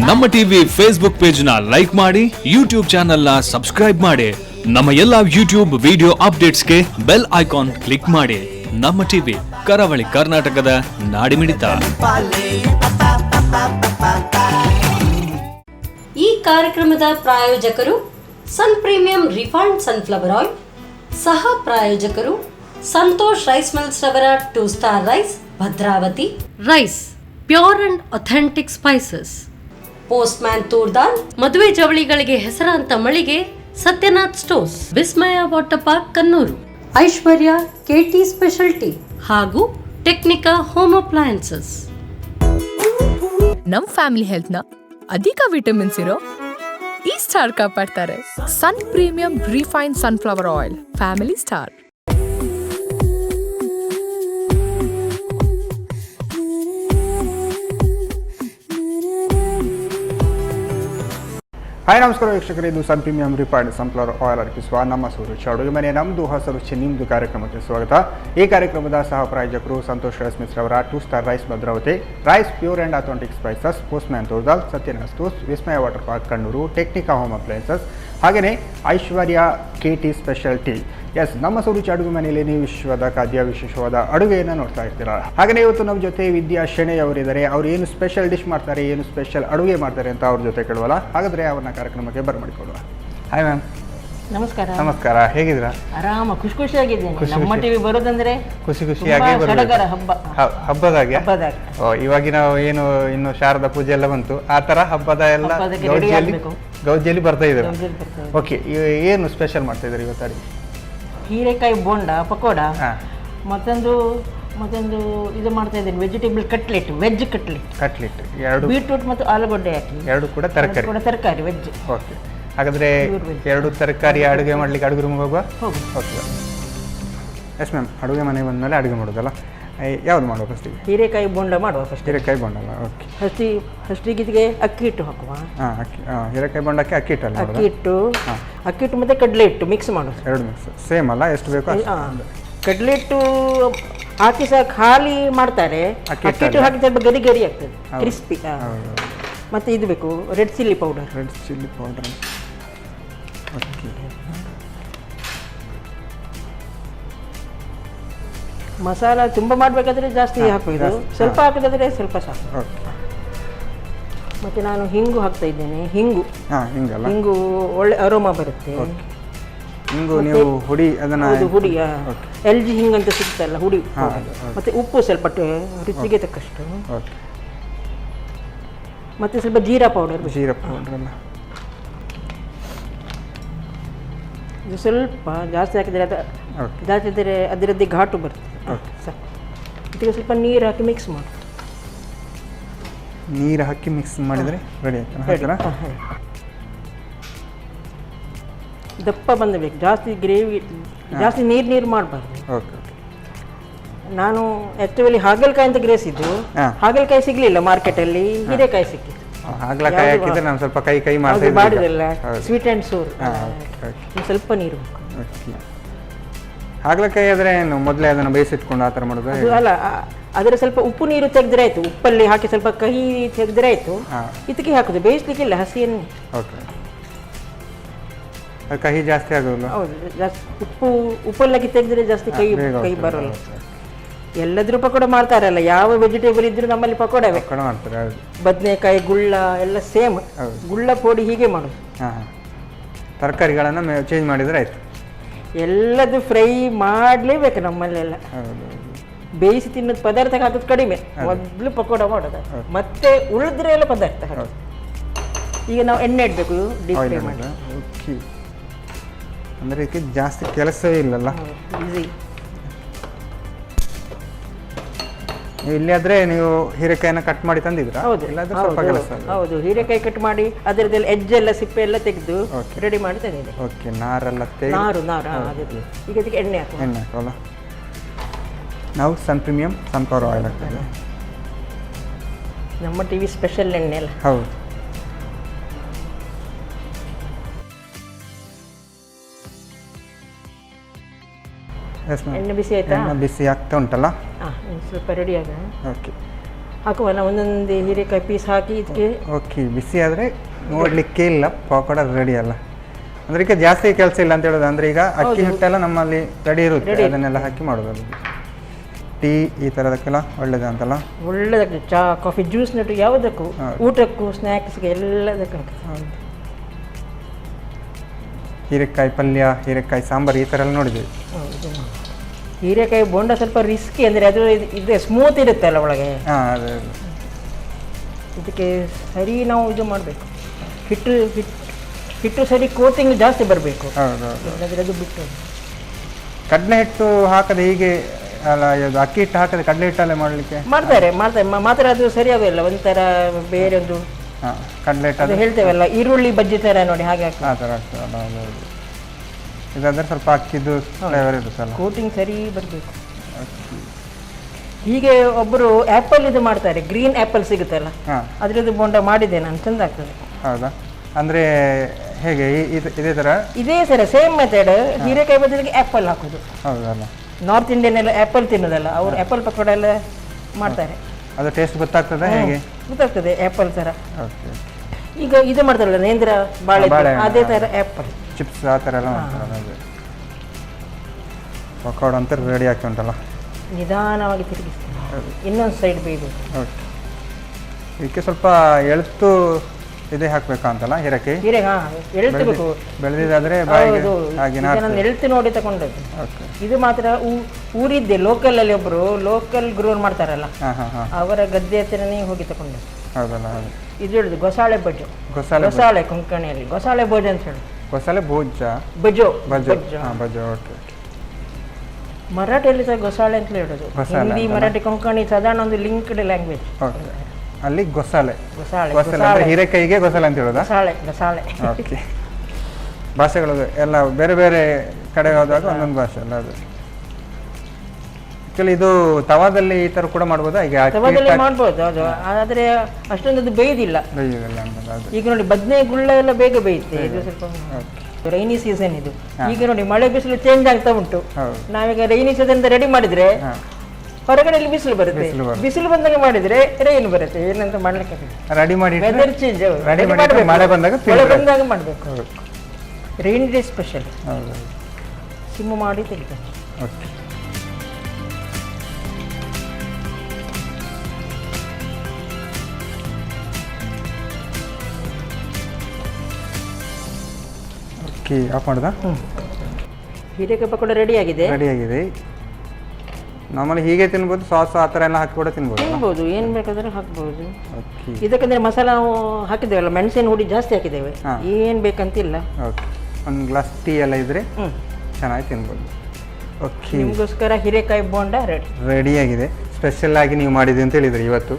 ನಮ್ಮ TV Facebook page ನ like ಮಾಡಿ, ಯೂಟ್ಯೂಬ್ ಚಾನೆಲ್ ನ ಸಬ್ಸ್ಕ್ರೈಬ್ ಮಾಡಿ. ನಮ್ಮ ಎಲ್ಲಾ ಯೂಟ್ಯೂಬ್ ವಿಡಿಯೋ ಅಪ್ಡೇಟ್ಸ್ಗೆ ಬೆಲ್ ಐಕಾನ್ ಕ್ಲಿಕ್ ಮಾಡಿ. ನಮ್ಮ ಟಿವಿ ಕರಾವಳಿ ಕರ್ನಾಟಕದ ನಾಡಿಮಿಡಿತ. ಈ ಕಾರ್ಯಕ್ರಮದ ಪ್ರಾಯೋಜಕರು Sun premium refined sunflower oil, ಸಹ ಪ್ರಾಯೋಜಕರು ಸಂತೋಷ್ ರೈಸ್ ಮಿಲ್ಸ್ ರವರ 2 star rice, Bhadravati rice, pure and authentic spices, Postman toor dal, ಮದುವೆ ಜವಳಿಗಳಿಗೆ ಹೆಸರಾಂತ ಮಳಿಗೆ Satyanath stores, Vismaya water park Kannur, Aishwarya KT speciality ಹಾಗೂ ಟೆಕ್ನಿಕಾ ಹೋಮ್ ಅಪ್ಲಯನ್ಸಸ್. ನಮ್ ಫ್ಯಾಮಿಲಿ ಹೆಲ್ತ್ ನ ಅಧಿಕ ವಿಟಮಿನ್ಸ್ ಇರೋ ಈ ಸ್ಟಾರ್ ಕಾಪಾಡ್ತಾರೆ. Sun premium refined sunflower oil, family star. Hi ನಮಸ್ಕಾರ ವೀಕ್ಷಕರೇ, ಇದು Sun premium refined sunflower oil ಅರ್ಪಿಸುವ ನಮ್ಮ ರುಚಿ ಅಡುಗೆ ಮನೆ ನಮ್ಮದು ಹೊಸ ರುಚಿ ನಿಮ್ಮದು ಕಾರ್ಯಕ್ರಮಕ್ಕೆ ಸ್ವಾಗತ. ಈ ಕಾರ್ಯಕ್ರಮದ ಸಹ ಪ್ರಾಯೋಜಕರು ಸಂತೋಷ್ ರೈಸ್ ಮಿಲ್ಸ್ ರವರ 2 star rice, Bhadravati rice, pure and authentic spices, Postman toor dal, Satyanath stores, Vismaya water park Kannur, Technica home appliances, ಹಾಗೆಯೇ ಐಶ್ವರ್ಯ ಕೆಟಿ ಸ್ಪೆಷಾಲಿಟಿ. ಎಸ್, ನಮ್ಮ ರುಚಿ ಅಡುಗೆ ಮನೆಯಲ್ಲಿ ನೀವು ವಿಶ್ವದ ಖಾದ್ಯ ವಿಶೇಷವಾದ ಅಡುಗೆಯನ್ನು ನೋಡ್ತಾ ಇರ್ತೀರಾ. ಹಾಗೆಯೇ ಇವತ್ತು ನಮ್ಮ ಜೊತೆ ವಿದ್ಯಾ ಶೆಣೈ ಅವರಿದ್ದಾರೆ. ಅವರು ಏನು ಸ್ಪೆಷಲ್ ಡಿಶ್ ಮಾಡ್ತಾರೆ, ಏನು ಸ್ಪೆಷಲ್ ಅಡುಗೆ ಮಾಡ್ತಾರೆ ಅಂತ ಅವ್ರ ಜೊತೆ ಕೇಳುವಲ್ಲ. ಹಾಗಾದರೆ ಅವ್ರನ್ನ ಕಾರ್ಯಕ್ರಮಕ್ಕೆ ಬರಮಾಡಿಕೊಳ್ಳುವ. Hi ma'am. ನಮಸ್ಕಾರ. ನಮಸ್ಕಾರ, ಹೇಗಿದ್ದೀರಾ? ಆರಾಮ, ಖುಷಿಯಾಗಿದ್ದೇನೆ. ನಮ್ಮ ಟಿವಿ ಬರೋದಂದ್ರೆ ಖುಷಿಯಾಗಿ ಹಬ್ಬದಾಗೆ. ಇವಾಗ ನಾವು ಏನು ಇನ್ನು ಶಾರದಾ ಪೂಜೆ ಎಲ್ಲ ಬಂತು, ಆ ತರ ಹಬ್ಬದ ಎಲ್ಲ ಗೌಜಿಯಲ್ಲಿ ಬರ್ತಾ ಇದ್ದಾರೆ. ಓಕೆ, ಏನು ಸ್ಪೆಷಲ್ ಮಾಡ್ತಾ ಇದ್ದಾರೆ ಇವತ್ತು? ಹೀರೆಕಾಯಿ ಬೋಂಡ, ಪಕೋಡ, ಮತ್ತೊಂದು ಇದು ಮಾಡ್ತಾ ಇದ್ದೀನಿ, ವೆಜಿಟೇಬಲ್ ಕಟ್ಲೆಟ್, ವೆಜ್ ಕಟ್ಲೆಟ್, ಎರಡು ಬೀಟ್ರೂಟ್ ಮತ್ತು ಆಲೂಗಡ್ಡೆ ಹಾಕಿ, ಎರಡು ಕೂಡ ತರಕಾರಿ ವೆಜ್. ಓಕೆ, ಹಾಗಾದ್ರೆ ಎರಡು ತರಕಾರಿ ಅಡುಗೆ ಮಾಡ್ಲಿಕ್ಕೆ ಅಡುಗೆ ರೂಮ್ ಹೋಗುವ. Okay, yes ma'am. ಅಡುಗೆ ಮನೆ ಬಂದಮೇಲೆ ಅಡುಗೆ ಮಾಡೋದಲ್ಲ, ಯಾವ್ದು ಮಾಡುವ ಫಸ್ಟಿಗೆ? ಹೀರೆಕಾಯಿ ಬೋಂಡ ಮಾಡುವ ಫಸ್ಟ್. ಹೀರೆಕಾಯಿ ಬೋಂಡ ಅಲ್ಲ? ಓಕೆ. ಫಸ್ಟಿಗೆ ಇದಕ್ಕೆ ಅಕ್ಕಿ ಹಿಟ್ಟು ಹಾಕುವ. ಹೀರೆಕಾಯಿ ಬೋಂಡಕ್ಕೆ ಅಕ್ಕಿ ಹಿಟ್ಟು ಅಕ್ಕಿ ಹಿಟ್ಟು ಮತ್ತೆ ಕಡಲೆ ಹಿಟ್ಟು ಮಿಕ್ಸ್ ಮಾಡೋದು. ಎರಡು ಮಿಕ್ಸ್ ಸೇಮ್ ಅಲ್ಲ? ಎಷ್ಟು ಬೇಕು? ಕಡಲೆ ಹಿಟ್ಟು ಹಾಕಿ ಸಹ ಖಾಲಿ ಮಾಡ್ತಾರೆ. ಅಕ್ಕಿ ಹಿಟ್ಟು ಹಾಕಿ ಸ್ವಲ್ಪ ಗರಿ ಗರಿ ಆಗ್ತದೆ, ಕ್ರಿಸ್ಪಿ. ಮತ್ತೆ ಇದು ಬೇಕು, red chilli powder. Okay. Masala ತುಂಬ ಮಾಡಬೇಕಾದ್ರೆ ಜಾಸ್ತಿ ಹಾಕಬೇಕು, ಸ್ವಲ್ಪ ಹಾಕಿದ್ರೆ ಸ್ವಲ್ಪ ಸಾಕು. ಮತ್ತೆ ನಾನು ಹಿಂಗು ಹಾಕ್ತಾ ಇದ್ದೇನೆ. ಹಿಂಗು ಒಳ್ಳೆ ಅರೋಮಾ ಬರುತ್ತೆ. ಹಿಂಗು ನೀವು ಹುಡಿ ಅದನ್ನ? ಹುಡಿ, LG ಹಿಂಗ್ ಅಂತ ಸಿಗ್ತಲ್ಲ, ಹುಡಿ. ಮತ್ತೆ ಉಪ್ಪು ಸ್ವಲ್ಪ ರುಚಿಗೆ ತಕ್ಕಷ್ಟು, ಮತ್ತೆ ಸ್ವಲ್ಪ ಜೀರಾ ಪೌಡರ್. ಇದು ಸ್ವಲ್ಪ ಜಾಸ್ತಿ ಹಾಕಿದರೆ ಅದರದ್ದೇ ಘಾಟು ಬರ್ತದೆ. ಇದಕ್ಕೆ ಸ್ವಲ್ಪ ನೀರು ಹಾಕಿ ಮಿಕ್ಸ್ ಮಾಡಿ. ನೀರು ಹಾಕಿ ಮಿಕ್ಸ್ ಮಾಡಿದರೆ ರೆಡಿ ಆಯ್ತಾ? ದಪ್ಪ ಬಂದಬೇಕು, ಜಾಸ್ತಿ ಗ್ರೇವಿ, ಜಾಸ್ತಿ ನೀರು ಮಾಡಬಾರ್ದು. ನಾನು ಆ್ಯಕ್ಚುಲಿ ಹಾಗಲಕಾಯಿ ಅಂತ ಗ್ರೇಸಿದ್ದು, ಹಾಗಲಕಾಯಿ ಸಿಗಲಿಲ್ಲ ಮಾರ್ಕೆಟಲ್ಲಿ, ಹೀರೆಕಾಯಿ ಸಿಕ್ಕಿತ್ತು. ಹಾಗಲಕಾಯಿ ಹಾಕಿದ್ರೆ ನಾನು ಸ್ವಲ್ಪ ಕೈ ಮಾಡಿದೆಲ್ಲ ಸ್ವೀಟ್ ಆ್ಯಂಡ್ ಸೋರ್, ಸ್ವಲ್ಪ ನೀರು. ಹಾಗಲಕಾಯಿ ಆದರೆ ಮೊದಲೇ ಅದನ್ನು ಬೇಯಿಸಿಟ್ಕೊಂಡು ಆ ಥರ ಮಾಡೋದು ಅಲ್ಲ, ಅದರ ಸ್ವಲ್ಪ ಉಪ್ಪು ನೀರು ತೆಗೆದ್ರೆ ಆಯ್ತು, ಉಪ್ಪಲ್ಲಿ ಹಾಕಿ ಸ್ವಲ್ಪ ಕಹಿ ತೆಗೆದ್ರೆ ಆಯ್ತು. ಇದಕ್ಕೆ ಹಾಕುದು, ಬೇಯಿಸ್ಲಿಕ್ಕಿಲ್ಲ, ಹಸಿಯನ್ನು. ಓಕೆ, ಕಹಿ ಜಾಸ್ತಿ ಆಗೋಲ್ಲ? ಹೌದು, ಜಾಸ್ತಿ ಉಪ್ಪಲ್ಲಾಕಿ ತೆಗೆದ್ರೆ ಜಾಸ್ತಿ ಕೈ ಬರೋಲ್ಲ. ಎಲ್ಲದ್ರೂ ಪಕೋಡ ಮಾಡ್ತಾರಲ್ಲ, ಯಾವ ವೆಜಿಟೇಬಲ್ ಇದ್ರೂ ನಮ್ಮಲ್ಲಿ ಪಕೋಡವೇ ಮಾಡ್ತಾರೆ. ಬದನೆಕಾಯಿ, ಗುಳ್ಳ ಎಲ್ಲ ಸೇಮ್. ಗುಳ್ಳ ಪೋಡಿ ಹೀಗೆ ಮಾಡೋದು. ತರಕಾರಿಗಳನ್ನು ಚೇಂಜ್ ಮಾಡಿದರೆ ಆಯ್ತು. ಎಲ್ಲದು ಫ್ರೈ ಮಾಡಲೇಬೇಕು ನಮ್ಮಲ್ಲೆಲ್ಲ. ಬೇಯಿಸಿ ತಿನ್ನೋದು ಪದಾರ್ಥ ಹಾಕೋದು ಕಡಿಮೆ, ಮೊದಲು ಪಕೋಡ ಮಾಡೋದು, ಮತ್ತೆ ಉಳಿದ್ರೆ ಎಲ್ಲ ಪದಾರ್ಥ ಹಾಕೋದು. ಈಗ ನಾವು ಎಣ್ಣೆ ಇಡಬೇಕು, ಡೀಪ್ ಫ್ರೈ ಮಾಡಿ. ಓಕೆ, ಅಂದರೆ ಇದಕ್ಕೆ ಜಾಸ್ತಿ ಕೆಲಸವೇ ಇಲ್ಲಲ್ಲ, ಈಸಿ. ಇಲ್ಲಿ ಆದ್ರೆ ನೀವು ಹೀರೆಕಾಯಿನ ಕಟ್ ಮಾಡಿ ತಂದಿದ್ರಾ? ಹೌದು, ಹೌದು, ಹೀರೆಕಾಯಿ ಕಟ್ ಮಾಡಿ ಅದರದ್ದೆಲ್ಲ ಎಜ್ಜೆ ಎಲ್ಲ ಸಿಪ್ಪೆ ಎಲ್ಲ ತೆಗೆದು ರೆಡಿ ಮಾಡಿ ತಂದಿದೆ. ಓಕೆ, ನಾರೆಲ್ಲ ನಾರು. ಈಗ ಇದಕ್ಕೆ ಎಣ್ಣೆ ಹಾಕೋಲ್ಲ. ನಾವು ಸನ್ ಪ್ರೀಮಿಯಂ ಸನ್ಫ್ಲವರ್ ಆಯಿಲ್ ಹಾಕ್ತೇವೆ. ನಮ್ಮ ಟಿವಿ ಸ್ಪೆಷಲ್ ಎಣ್ಣೆ ಅಲ್ಲ? ಹೌದು. ಎಣ್ಣೆ ಬಿಸಿ ಆಯ್ತಾ? ಎಣ್ಣೆ ಬಿಸಿ ಆಗ್ತಾ ಉಂಟಲ್ಲ, ಸ್ವಲ್ಪ ರೆಡಿ ಆಗ. ಓಕೆ, ಹಾಕುವಲ್ಲ ಒಂದೊಂದು ಹೀರೆಕಾಯಿ ಪೀಸ್ ಹಾಕಿ ಇದಕ್ಕೆ. ಓಕೆ, ಬಿಸಿ ಆದರೆ ನೋಡಲಿಕ್ಕೆ ಇಲ್ಲ, ಪಕೋಡ ರೆಡಿ ಅಲ್ಲ. ಅಂದರೆ ಈಗ ಜಾಸ್ತಿ ಕೆಲಸ ಇಲ್ಲ ಅಂತ ಹೇಳೋದು. ಅಂದರೆ ಈಗ ಅಕ್ಕಿ ಹಿಟ್ಟೆಲ್ಲ ನಮ್ಮಲ್ಲಿ ರೆಡಿ ಇರುತ್ತೆ, ಅದನ್ನೆಲ್ಲ ಹಾಕಿ ಮಾಡೋದು. ಟೀ ಈ ಥರದಕ್ಕೆಲ್ಲ ಒಳ್ಳೇದಂತಲ್ಲ? ಒಳ್ಳೆದಾಗ್ತದೆ. ಚಹಾ, ಕಾಫಿ, ಜ್ಯೂಸ್ ನಟ್ಟು ಯಾವುದಕ್ಕೂ, ಊಟಕ್ಕೂ, ಸ್ನ್ಯಾಕ್ಸ್ಗೆ ಎಲ್ಲದಕ್ಕೂ ಆಗ್ತದೆ. ಹೀರೆಕಾಯಿ ಪಲ್ಯ, ಹೀರೆಕಾಯಿ ಸಾಂಬಾರು ಈ ಥರ ಎಲ್ಲ ನೋಡಿದ್ವಿ. ಹೌದು. ಹೀರೆಕಾಯಿ ಬೋಂಡ ಸ್ವಲ್ಪ ರಿಸ್ಕಿ, ಅಂದರೆ ಅದು ಇದೆ ಸ್ಮೂತ್ ಇರುತ್ತೆ ಅಲ್ಲ ಒಳಗೆ. ಹಾಂ, ಅದೇ ಇದಕ್ಕೆ ಸರಿ ನಾವು ಇದು ಮಾಡಬೇಕು, ಹಿಟ್ಟು ಸರಿ ಕೋಟಿಂಗ್ ಜಾಸ್ತಿ ಬರಬೇಕು. ಹೌದು. ಇಲ್ಲದ್ರೆ ಅದು ಬಿಟ್ಟು ಕಡಲೆ ಹಿಟ್ಟು ಹಾಕದೆ ಹೀಗೆ ಅಲ್ಲ, ಇದು ಅಕ್ಕಿ ಹಿಟ್ಟು ಹಾಕದೆ ಕಡಲೆ ಹಿಟ್ಟಲ್ಲೇ ಮಾಡಲಿಕ್ಕೆ ಮಾಡ್ತಾರೆ ಮಾತ್ರ ಅದು ಸರಿಯಾಗೋಲ್ಲ, ಒಂಥರ ಬೇರೆ ಒಂದು. ಹಾಂ, ಕಡಲೆ ಹಿಟ್ಟು ಅದು ಹೇಳ್ತೇವಲ್ಲ ಈರುಳ್ಳಿ ಬಜ್ಜಿ ಥರ ನೋಡಿ, ಹಾಗೆ ಆ ಥರ ಆಗ್ತದಲ್ಲ. ಇದಾದರೆ ಸ್ವಲ್ಪ ಅಕ್ಕಿದು ಫ್ಲೇವರ್ ಇರುತ್ತಲ್ಲ, ಕೋಟಿಂಗ್ ಸರಿ ಬರಬೇಕು. ಹೀಗೆ ಒಬ್ಬರು ಆ್ಯಪಲ್ ಇದು ಮಾಡ್ತಾರೆ, ಗ್ರೀನ್ ಆ್ಯಪಲ್ ಸಿಗುತ್ತಲ್ಲ, ಅದರದ್ದು ಬೋಂಡ ಮಾಡಿದೆ ನಾನು, ಚೆಂದ ಆಗ್ತದೆ. ಹೌದಾ? ಅಂದರೆ ಹೇಗೆ ಇದೇ ಥರ? ಇದೇ ಸರ ಸೇಮ್ ಮೆಥಡ್. ಹೀರೆಕಾಯಿ ಬದಲಿಗೆ ಆ್ಯಪಲ್ ಹಾಕೋದು. ಹೌದಲ್ಲ? ನಾರ್ತ್ ಇಂಡಿಯನ್ ಎಲ್ಲ ಆ್ಯಪಲ್ ತಿನ್ನೋದಲ್ಲ, ಅವರು ಆ್ಯಪಲ್ ಪಕೋಡ ಎಲ್ಲ ಮಾಡ್ತಾರೆ. ಅದು ಟೇಸ್ಟ್ ಗೊತ್ತಾಗ್ತದೆ? ಹೇಗೆ ಗೊತ್ತಾಗ್ತದೆ? ಆ್ಯಪಲ್ ಥರ. ಓಕೆ. ಈಗ ಇದು ಮಾಡ್ತಾರಲ್ಲ ನೇಂದ್ರ ಬಾಳೆ, ಅದೇ ಥರ ಆ್ಯಪಲ್ ಚಿಪ್ಸ್ ಆ ಥರ ಎಲ್ಲ ಮಾಡ್ತಾರಲ್ಲ, ಅದೇ ಪಕೋಡ ಅಂತ ರೆಡಿ ಆಗ್ತಾ ಉಂಟಲ್ಲ. ನಿಧಾನವಾಗಿ ತಿರುಗಿಸ್ತೀನಿ, ಇನ್ನೊಂದು ಸೈಡ್ ಬೇಯಬೇಕು. ಓಕೆ. ಇದಕ್ಕೆ ಸ್ವಲ್ಪ ಎಳ್ತು ಇದೇ ಹಾಕ್ಬೇಕಾ ಅಂತಲ್ಲ, ಹೀರೆಕಾಯಿ? ಎಳ್ತಿಬೇಕು. ಬೆಳೆದಿದ್ದಾದರೆ ನಾನು ಎಳ್ತು ನೋಡಿ ತಗೊಂಡದ್ದು. ಇದು ಮಾತ್ರ ಊರಿದ್ದೆ ಲೋಕಲಲ್ಲಿ, ಒಬ್ಬರು ಲೋಕಲ್ ಗ್ರೋರ್ ಮಾಡ್ತಾರಲ್ಲ, ಅವರ ಗದ್ದೆ ಹತ್ತಿರನೇ ಹೋಗಿ ತಗೊಂಡದ್ದು. ಹೌದಲ್ಲ? ಇದು ಹೇಳುದು ಗೊಸಾಳೆ ಬಜ್ಜು. ಗೊಸಾಳೆ ಕೊಂಕಣಿಯಲ್ಲಿ ಗೊಸಾಳೆ ಭೋಜ ಅಂತ ಹೇಳಿ. ಗೊಸಾಳೆ ಭೋಜ, ಬಜ್ಜೋ, ಬಜ್ಜೋ. ಓಕೆ. ಮರಾಠಿಯಲ್ಲಿ ಸಹ ಗೊಸಾಳೆ ಅಂತ ಹೇಳೋದು. ಹಿಂದಿ, ಮರಾಠಿ, ಕೊಂಕಣಿ ಸಾಧಾರಣ ಒಂದು ಲಿಂಕ್ಡ್ ಲ್ಯಾಂಗ್ವೇಜ್. ಅಲ್ಲಿ ಗೊಸಾಳೆ, ಗೊಸಾಳೆ ಹೀರೆಕಾಯಿಗೆ ಗೊಸಾಳೆ ಅಂತ ಹೇಳೋದಾ? ಗೊಸಾಳೆ. ಓಕೆ. ಭಾಷೆಗಳು ಎಲ್ಲ ಬೇರೆ ಬೇರೆ ಕಡೆ ಹೋದಾಗ ಒಂದೊಂದು ಭಾಷೆ ಅಲ್ಲ ಅದು. ಆ್ಯಕ್ಚುಲಿ ಇದು ತವಾದಲ್ಲಿ ಈ ಥರ ಕೂಡ ಮಾಡ್ಬೋದಾ? ಈಗ ತವಾದಲ್ಲಿ ಮಾಡ್ಬೋದು ಅದು, ಆದರೆ ಅಷ್ಟೊಂದು ಬೇಯುದಿಲ್ಲ. ಈಗ ನೋಡಿ ಬದನೆ ಗುಳ್ಳ ಎಲ್ಲ ಬೇಗ ಬೇಯುತ್ತೆ. ಇದು ಸ್ವಲ್ಪ ರೈನಿ ಸೀಸನ್ ಇದು. ಈಗ ನೋಡಿ ಮಳೆ ಬಿಸಿಲು ಚೇಂಜ್ ಆಗ್ತಾ ಉಂಟು. ನಾವೀಗ ರೈನಿ ಸೀಸನ್ ರೆಡಿ ಮಾಡಿದ್ರೆ ಹೊರಗಡೆ ಬಿಸಿಲು ಬರುತ್ತೆ, ಬಿಸಿಲು ಬಂದಾಗ ಮಾಡಿದ್ರೆ ರೈನ್ ಬರುತ್ತೆ. ಏನಂತ ಮಾಡ್ಲಿಕ್ಕೆ ರೆಡಿ ಮಾಡಿ ವೆದರ್ ಚೇಂಜ್ ಮಳೆ ಬಂದಾಗ ಮಾಡಬೇಕು. Rainy day special. ಸಿಮ್ ಮಾಡಿ ತೆಗಿತಾರೆ. ಓಕೆ. ಓಕೆ, ಆಫ್ ಮಾಡ್ದಾ? ಹೀರೆಕಾಯಿ ಪಕೋಡ ರೆಡಿ ಆಗಿದೆ. ನಮ್ಮಲ್ಲಿ ಹೀಗೆ ತಿನ್ಬೋದು, ಸಾಸ್ ಆ ಥರ ಎಲ್ಲ ಹಾಕಿ ಕೂಡ ತಿನ್ಬೋದು. ಏನು ಬೇಕಾದ್ರೆ ಹಾಕ್ಬೋದು. ಇದಕ್ಕಂದ್ರೆ ಮಸಾಲ ನಾವು ಹಾಕಿದ್ದೇವಲ್ಲ, ಮೆಣಸಿನ ಹುಡಿ ಜಾಸ್ತಿ ಹಾಕಿದ್ದೇವೆ, ಏನು ಬೇಕಂತಿಲ್ಲ. ಓಕೆ. ಒಂದು ಗ್ಲಾಸ್ ಟೀ ಎಲ್ಲ ಇದ್ರೆ ಚೆನ್ನಾಗಿ ತಿನ್ಬೋದು. ಓಕೆ, ನಿಮಗೋಸ್ಕರ ಹೀರೆಕಾಯಿ ಬೋಂಡ ರೆಡಿಯಾಗಿದೆ. ಸ್ಪೆಷಲ್ ಆಗಿ ನೀವು ಮಾಡಿದ್ರಿ ಅಂತ ಹೇಳಿದ್ರಿ ಇವತ್ತು.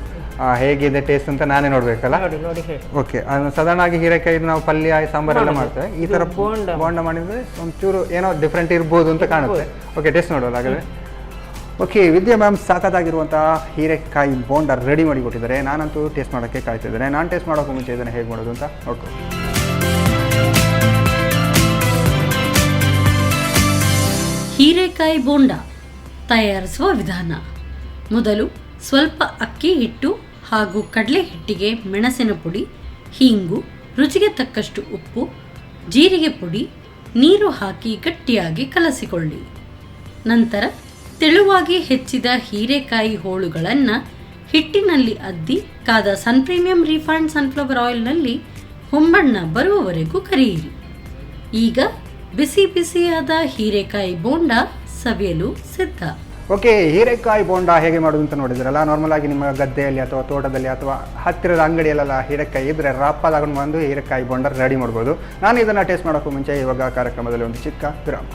ಹೇಗಿದೆ ಟೇಸ್ಟ್ ಅಂತ ನಾನೇ ನೋಡ್ಬೇಕಲ್ಲ? ನೋಡಿ. ಓಕೆ. ಸಾಧಾರಣವಾಗಿ ಹೀರೆಕಾಯಿ ನಾವು ಪಲ್ಯ ಸಾಂಬಾರೆಲ್ಲ ಮಾಡ್ತೇವೆ, ಈ ಥರ ಬೋಂಡ ಮಾಡಿದರೆ ಒಂಚೂರು ಏನೋ ಡಿಫ್ರೆಂಟ್ ಇರ್ಬೋದು ಅಂತ ಕಾಣುತ್ತೆ. ಓಕೆ, ಟೇಸ್ಟ್ ನೋಡೋಲ್ಲ ಹಾಗಾದರೆ. ಓಕೆ, ವಿದ್ಯಾ ಮ್ಯಾಮ್ ಸಾಕತ್ತಾಗಿರುವಂತಹ ಹೀರೆಕಾಯಿ ಬೋಂಡ ರೆಡಿ ಮಾಡಿ ಕೊಟ್ಟಿದ್ದಾರೆ. ನಾನಂತೂ ಟೇಸ್ಟ್ ಮಾಡೋಕ್ಕೆ ಕಾಯ್ತಿದ್ದೇನೆ. ನಾನು ಟೇಸ್ಟ್ ಮಾಡೋಕ್ಕೂ ಮುಂಚೆ ಇದನ್ನು ಹೇಗೆ ಮಾಡೋದು ಅಂತ ನೋಡ್ಕೊಂಡು. ಹೀರೆಕಾಯಿ ಬೋಂಡ ತಯಾರಿಸುವ ವಿಧಾನ. ಮೊದಲು ಸ್ವಲ್ಪ ಅಕ್ಕಿ ಹಿಟ್ಟು ಹಾಗೂ ಕಡಲೆ ಹಿಟ್ಟಿಗೆ ಮೆಣಸಿನ ಪುಡಿ, ಹೀಂಗು, ರುಚಿಗೆ ತಕ್ಕಷ್ಟು ಉಪ್ಪು, ಜೀರಿಗೆ ಪುಡಿ, ನೀರು ಹಾಕಿ ಗಟ್ಟಿಯಾಗಿ ಕಲಸಿಕೊಳ್ಳಿ. ನಂತರ ತೆಳುವಾಗಿ ಹೆಚ್ಚಿದ ಹೀರೆಕಾಯಿ ಹೋಳುಗಳನ್ನು ಹಿಟ್ಟಿನಲ್ಲಿ ಅದ್ದಿ ಕಾದ ಸನ್ ಪ್ರೀಮಿಯಂ ರಿಫೈನ್ಡ್ ಸನ್ಫ್ಲವರ್ ಆಯಿಲ್ನಲ್ಲಿ ಹೊಂಬಣ್ಣ ಬರುವವರೆಗೂ ಕರಿಯಿರಿ. ಈಗ ಬಿಸಿ ಬಿಸಿಯಾದ ಹೀರೆಕಾಯಿ ಬೋಂಡ ಸವಿಯಲು ಸಿದ್ಧ. ಓಕೆ, ಹೀರೆಕಾಯಿ ಬೋಂಡ ಹೇಗೆ ಮಾಡೋದು ಅಂತ ನೋಡಿದ್ರಲ್ಲ. ನಾರ್ಮಲ್ ಆಗಿ ನಿಮ್ಮ ಗದ್ದೆಯಲ್ಲಿ ಅಥವಾ ತೋಟದಲ್ಲಿ ಅಥವಾ ಹತ್ತಿರದ ಅಂಗಡಿಯಲ್ಲೆಲ್ಲ ಹೀರೆಕಾಯಿ ಇದ್ದರೆ ರಪ್ಪಾದಾಕೊಂಡು ಬಂದು ಹೀರೆಕಾಯಿ ಬೋಂಡ ರೆಡಿ ಮಾಡ್ಬೋದು. ನಾನು ಇದನ್ನು ಟೇಸ್ಟ್ ಮಾಡೋಕ್ಕೂ ಮುಂಚೆ ಇವಾಗ ಕಾರ್ಯಕ್ರಮದಲ್ಲಿ ಒಂದು ಚಿಕ್ಕ ವಿರಾಮ.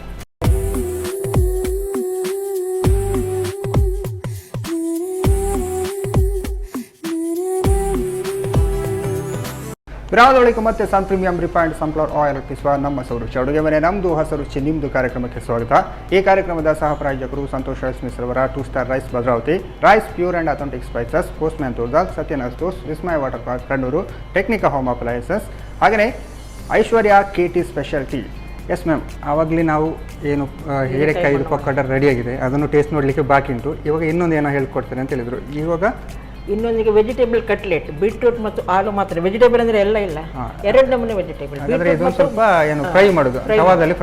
ವಿರಾಮದ ಬಳಿಕ ಮತ್ತೆ ಸನ್ ಪ್ರೀಮಿಯಂ ರಿಫೈನ್ಡ್ ಸನ್ಫ್ಲವರ್ ಆಯಿಲ್ ಅರ್ಪಿಸುವ ನಮ್ಮ ಸೌರುಚಿ ಅಡುಗೆ ಮನೆ ನಮ್ಮದು ಹೊಸರುಚಿ ನಿಮ್ಮದು ಕಾರ್ಯಕ್ರಮಕ್ಕೆ ಸ್ವಾಗತ. ಈ ಕಾರ್ಯಕ್ರಮದ ಸಹ ಪ್ರಾಯೋಜಕರು ಸಂತೋಷ್ ರೈಸ್ ಮಿಶ್ರವರ 2 star rice Bhadravati, rice pure and authentic spices, Postman toor dal, Satyanath stores, Vismaya water park Kannur, Technica home appliances, ಹಾಗೆಯೇ Aishwarya KT special tea. Yes ma'am, ಆವಾಗಲೇ ನಾವು ಏನು ಹೀರೆಕಾಯಿ ಪಕೋಡ ರೆಡಿಯಾಗಿದೆ, ಅದನ್ನು ಟೇಸ್ಟ್ ನೋಡಲಿಕ್ಕೆ ಬಾಕಿ ಉಂಟು. ಇವಾಗ ಇನ್ನೊಂದು ಏನೋ ಹೇಳ್ಕೊಡ್ತೇನೆ ಅಂತ ಹೇಳಿದರು. ಇವಾಗ ಇನ್ನೊಂದಿಗೆ ವೆಜಿಟೇಬಲ್ ಕಟ್ಲೆಟ್, ಬೀಟ್ರೂಟ್ ಮತ್ತು ಆಲೂ ಮಾತ್ರ. ವೆಜಿಟೇಬಲ್ ಅಂದ್ರೆ ಎಲ್ಲ ಇಲ್ಲ, ಎರಡು ನಮೂನೆ ವೆಜಿಟೇಬಲ್. ಹಾಗಾದ್ರೆ ಇದೊಂದು ಸ್ವಲ್ಪ ಏನು ಫ್ರೈ ಮಾಡೋದು, ತವಾದಲ್ಲಿ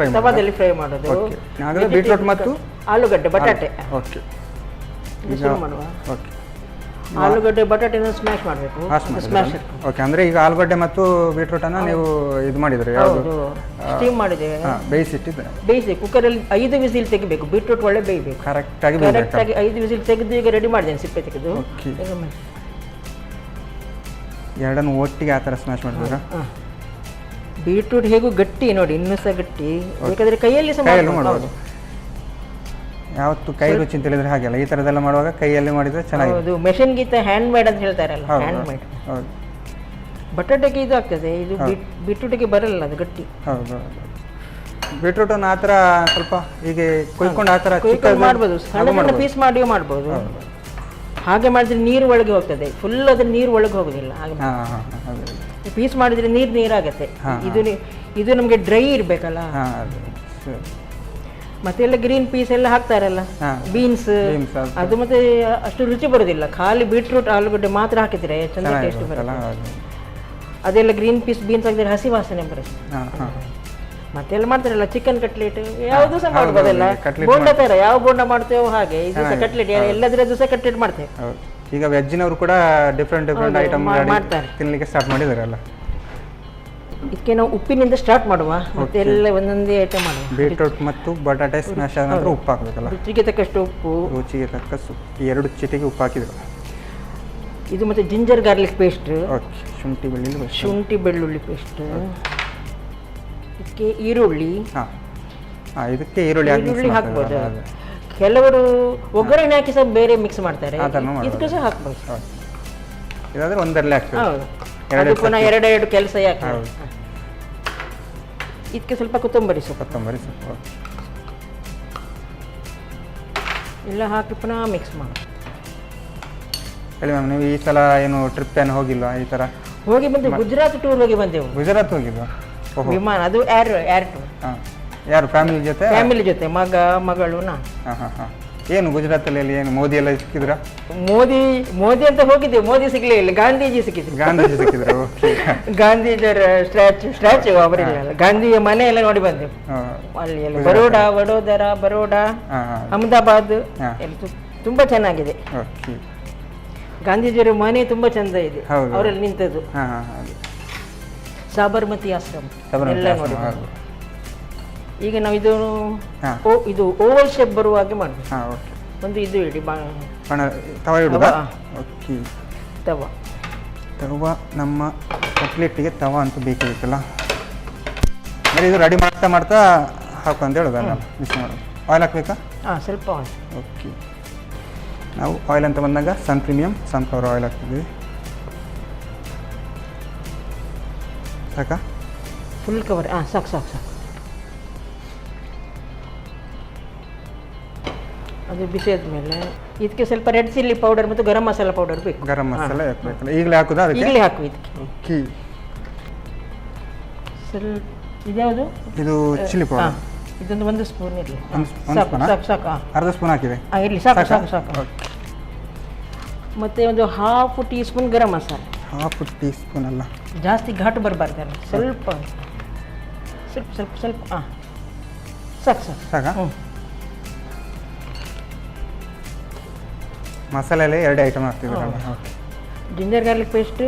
ಫ್ರೈ ಮಾಡೋದು. ಓಕೆ. ಹಾಗಾದ್ರೆ ಬೀಟ್ರೂಟ್ ಮತ್ತು ಆಲೂಗಡ್ಡೆ, ಬಟಾಟೆ. ಓಕೆ. ಶುರು ಮಾಡುವ. ಓಕೆ. ಆಲೂಗಡ್ಡೆ ಬಟಾಟೆನ ಸ್ಮ್ಯಾಶ್ ಮಾಡಬೇಕು. ಸ್ಮ್ಯಾಶ್. ಓಕೆ. ಅಂದ್ರೆ ಈಗ ಆಲೂಗಡ್ಡೆ ಮತ್ತು ಬೀಟ್ರೂಟ್ ಅನ್ನ ನೀವು ಇದು ಮಾಡಿದ್ರಿ, ಯಾವುದು ಸ್ಟೀಮ್ ಮಾಡಿದೆ, ಬೇಯಿಸಿಟ್ಟಿದ್ದೆ. ಬೇಯಿಸಿ ಕುಕ್ಕರಲ್ಲಿ 5 ವಿಸಿಲ್ ತೆಗಿಬೇಕು. ಬೀಟ್ರೂಟ್ ಒಳ್ಳೆ ಬೇಯಬೇಕು, ಕರೆಕ್ಟ್ ಆಗಿ 5 ವಿಸಿಲ್ ತೆಗೆದು ಈಗ ರೆಡಿ ಮಾಡಿದ್ದೇನೆ, ಸಿಪ್ಪೆ ತೆಗೆದು. ಎರಡನ್ನು ಒಟ್ಟಿಗೆ ಆ ಥರ ಸ್ಮ್ಯಾಶ್ ಮಾಡಿದ್ರ. ಬೀಟ್ರೂಟ್ ಹೇಗೂ ಗಟ್ಟಿ ನೋಡಿ, ಇನ್ನೂ ಸಹ ಗಟ್ಟಿ. ಬೇಕಾದ್ರೆ ಕೈಯಲ್ಲಿ ಸಹ ಮಾಡಬಹುದು. ಯಾವತ್ತು ಕೈ ರುಚಿ ಅಂತ ಹೇಳಿದ್ರೆ ಹಾಗೆಲ್ಲ, ಈ ಥರದ್ದೆಲ್ಲ ಮಾಡುವಾಗ ಕೈಯಲ್ಲಿ ಮಾಡಿದ್ರೆ ಚೆನ್ನಾಗಿ. ಹೌದು, ಮೆಷಿನ್ ಗೀತ ಹ್ಯಾಂಡ್ ಮೇಡ್ ಅಂತ ಹೇಳ್ತಾರಲ್ಲ, ಹ್ಯಾಂಡ್ ಮೇಡ್. ಹೌದು. ಬಟಾಟೆಗೆ ಇದು ಆಗ್ತದೆ, ಇದು ಬೀಟ್ರೂಟಿಗೆ ಬರಲ್ಲ, ಅದು ಗಟ್ಟಿ. ಹೌದು. ಬೀಟ್ರೂಟನ್ನು ಆ ಥರ ಸ್ವಲ್ಪ ಹೀಗೆ ಕೊಯ್ಕೊಂಡು ಆ ಥರ ಮಾಡ್ಬೋದು, ಸಣ್ಣ ಪೀಸ್ ಮಾಡಿಯೂ ಮಾಡ್ಬೋದು. ಹಾಗೆ ಮಾಡಿದ್ರೆ ನೀರು ಒಳಗೆ ಹೋಗ್ತದೆ, ಫುಲ್ ಅದ್ರ ನೀರು ಒಳಗೆ ಹೋಗೋದಿಲ್ಲ. ಹಾಗೆ ಪೀಸ್ ಮಾಡಿದ್ರೆ ನೀರಾಗತ್ತೆ. ಇದು ನಮಗೆ ಡ್ರೈ ಇರಬೇಕಲ್ಲ. ಮತ್ತೆ ಎಲ್ಲ ಗ್ರೀನ್ ಪೀಸ್ ಎಲ್ಲ ಹಾಕ್ತಾರಲ್ಲ, ಬೀನ್ಸ್, ಅದು ಮತ್ತೆ ಅಷ್ಟು ರುಚಿ ಬರೋದಿಲ್ಲ. ಖಾಲಿ ಬೀಟ್ರೂಟ್ ಆಲೂಗಡ್ಡೆ ಮಾತ್ರ ಹಾಕಿದ್ರೆ ಚಂದ ಟೇಸ್ಟ್ ಬರುತ್ತೆ. ಅದೆಲ್ಲ ಗ್ರೀನ್ ಪೀಸ್ ಬೀನ್ಸ್ ಹಾಕಿದ್ರೆ ಹಸಿ ವಾಸನೆ ಬರುತ್ತೆ. ಮತ್ತೆಲ್ಲ ಮಾಡ್ತಾರಲ್ಲ ಚಿಕನ್ ಕಟ್ಲೆಟ್, ಯಾವುದು ಸಹ ಮಾಡ್ಬೋದಲ್ಲ. ಬೋಂಡ ತರ ಯಾವ ಬೋಂಡ ಮಾಡ್ತೇವೋ ಹಾಗೆ ಇದು ಸಹ ಕಟ್ಲೆಟ್, ಎಲ್ಲದ್ರದ್ದು ಸಹ ಕಟ್ಲೆಟ್ ಮಾಡ್ತೇವೆ. ಈಗ ವೆಜ್ಜಿನವರು ಕೂಡ ಡಿಫ್ರೆಂಟ್ ಐಟಮ್ ಮಾಡ್ತಾರೆ, ತಿನ್ನಲಿಕ್ಕೆ ಸ್ಟಾರ್ಟ್ ಮಾಡಿದಾರಲ್ಲ. ಇದಕ್ಕೆ ನಾವು ಉಪ್ಪಿನಿಂದ ಸ್ಟಾರ್ಟ್ ಮಾಡುವ, ಮತ್ತೆ ಎಲ್ಲ ಒಂದೊಂದೇ ಐಟಮ್ ಮಾಡುವ. ಬೀಟ್ರೂಟ್ ಮತ್ತು ಬಟಾಟೆ ಸ್ಮ್ಯಾಶ್ ಆದ ನಂತರ ಉಪ್ಪು ಹಾಕಬೇಕಲ್ಲ. ರುಚಿಗೆ ತಕ್ಕಷ್ಟು ಉಪ್ಪು, ರುಚಿಗೆ ತಕ್ಕ ಸೊಪ್ಪು, 2 ಚಿಟಿಕೆ ಉಪ್ಪು ಹಾಕಿದ್ರು. ಇದು ಮತ್ತೆ ಜಿಂಜರ್ ಗಾರ್ಲಿಕ್ ಪೇಸ್ಟ್, ಶುಂಠಿ ಬೆಳ್ಳುಳ್ಳಿ ಪೇಸ್ಟ್. ಇದಕ್ಕೆ ಈರುಳ್ಳಿ, ಇದಕ್ಕೆ ಈರುಳ್ಳಿ ಹಾಕ್ಬೋದು. ಕೆಲವರು ಒಗ್ಗರಣೆ ಹಾಕಿ ಸಹ ಬೇರೆ ಮಿಕ್ಸ್ ಮಾಡ್ತಾರೆ, ಇದಕ್ಕೆ ಸಹ ಹಾಕ್ಬೋದು. ಇದಾದ್ರೆ ಒಂದರಲ್ಲೇ ಆಗ್ತದೆ. ಹೌದು, ಅದು ಪುನಃ ಎರಡು ಕೆಲಸ ಯಾಕೆ. ಇದಕ್ಕೆ ಸ್ವಲ್ಪ ಕೊತ್ತಂಬರಿ ಸೊಪ್ಪು ಎಲ್ಲ ಹಾಕಿ ಪುನಃ ಮಿಕ್ಸ್ ಮಾಡಿ. ಹೇಳಿ ಮ್ಯಾಮ್, ನೀವು ಈ ಸಲ ಏನು ಟ್ರಿಪ್ ಏನು ಹೋಗಿಲ್ವಾ? ಈ ಥರ ಹೋಗಿ ಬಂದೆ, ಗುಜರಾತ್ ಟೂರ್ ಹೋಗಿ ಬಂದೆವು. ಗುಜರಾತ್ ಹೋಗಿಲ್ವಾ? ವಿಮಾನ, ಅದು ಏರ್ ಟೂರ್. ಯಾರು ಫ್ಯಾಮಿಲಿ ಜೊತೆ? ಫ್ಯಾಮಿಲಿ ಜೊತೆ, ಮಗಳು ನಾ. ಏನು ಗುಜರಾತಲ್ಲಿ ಏನು ಮೋದಿ ಎಲ್ಲ ಸಿಕ್ಕಿದ್ರ? ಮೋದಿ ಅಂತ ಹೋಗಿದ್ದೆ, ಮೋದಿ ಸಿಗ್ಲೇ ಇಲ್ಲ, ಗಾಂಧೀಜಿ ಸಿಕ್ಕಿದ್ರು. ಗಾಂಧೀಜಿಯವರ ಸ್ಟ್ಯಾಚು ಅವರಿಲ್ಲ, ಗಾಂಧಿಯ ಮನೆ ಎಲ್ಲ ನೋಡಿ ಬಂದೆವು. ಅಲ್ಲಿ ಎಲ್ಲ ಬರೋಡಾ, ಅಹಮದಾಬಾದ್ ಎಲ್ಲ ತುಂಬಾ ಚೆನ್ನಾಗಿದೆ. ಗಾಂಧೀಜಿಯವರ ಮನೆ ತುಂಬಾ ಚಂದ ಇದೆ, ಅವರಲ್ಲಿ ನಿಂತದ್ದು. ಸಾಬರ್ಮತಿ ಆಶ್ರಮ ಎಲ್ಲ ನೋಡಿ. ಈಗ ನಾವು ಇದು ಓವಲ್ ಶೇಪ್ ಬರುವ ಹಾಗೆ ಮಾಡಬೇಕು. ಒಂದು ಇದು ಇಡಿ ತವ ನಮ್ಮ ಕಟ್ಲೆಟ್ಟಿಗೆ ತವ ಅಂತೂ ಬೇಕಲ್ಲ. ಅಂದರೆ ಇದು ರೆಡಿ ಮಾಡ್ತಾ ಹಾಕಂತ ಹೇಳೋದಲ್ಲ, ಮಿಕ್ಸ್ ಮಾಡೋದು. ಆಯಿಲ್ ಹಾಕ್ಬೇಕಾ? ಸ್ವಲ್ಪ ಆಯಿಲ್. ಓಕೆ. ನಾವು ಆಯಿಲ್ ಅಂತ ಬಂದಾಗ ಸನ್ಫ್ಲವರ್ ಆಯಿಲ್ ಹಾಕ್ತಿದ್ವಿ. ಸಾಕಾ? Full cover? ಸಾಕು. ಅದು ಬಿಸಿ ಆದಮೇಲೆ ಇದಕ್ಕೆ ಸ್ವಲ್ಪ ರೆಡ್ ಚಿಲ್ಲಿ ಪೌಡರ್ ಮತ್ತು ಗರಂ ಮಸಾಲ ಪೌಡರ್ ಬೇಕು. ಗರಂ ಮಸಾಲ ಹಾಕಬೇಕಲ್ಲ, ಈಗಲೇ ಹಾಕುದಾ? ಈಗಲೇ ಹಾಕು ಇದಕ್ಕೆ. ಸ್ವಲ್ಪ ಇದ್ಯಾವುದು? ಇದು ಚಿಲ್ಲಿ ಪೌಡರ್. ಇದೊಂದು 1 ಸ್ಪೂನ್ ಇರಲಿ. ಸಾಕು. ಅರ್ಧ ಸ್ಪೂನ್ ಹಾಕಿದೆ, ಇರಲಿ, ಸಾಕು. ಮತ್ತೆ ಒಂದು 1/2 teaspoon garam masala. 1/2 teaspoon ಅಲ್ಲ, ಜಾಸ್ತಿ ಘಾಟು ಬರಬಾರ್ದಲ್ಲ, ಸ್ವಲ್ಪ. ಸಾಕು. ಮಸಾಲೆಯಲ್ಲಿ 2 ಐಟಮ್ ಹಾಕ್ತಿದ್ರಲ್ಲ. Ginger garlic paste,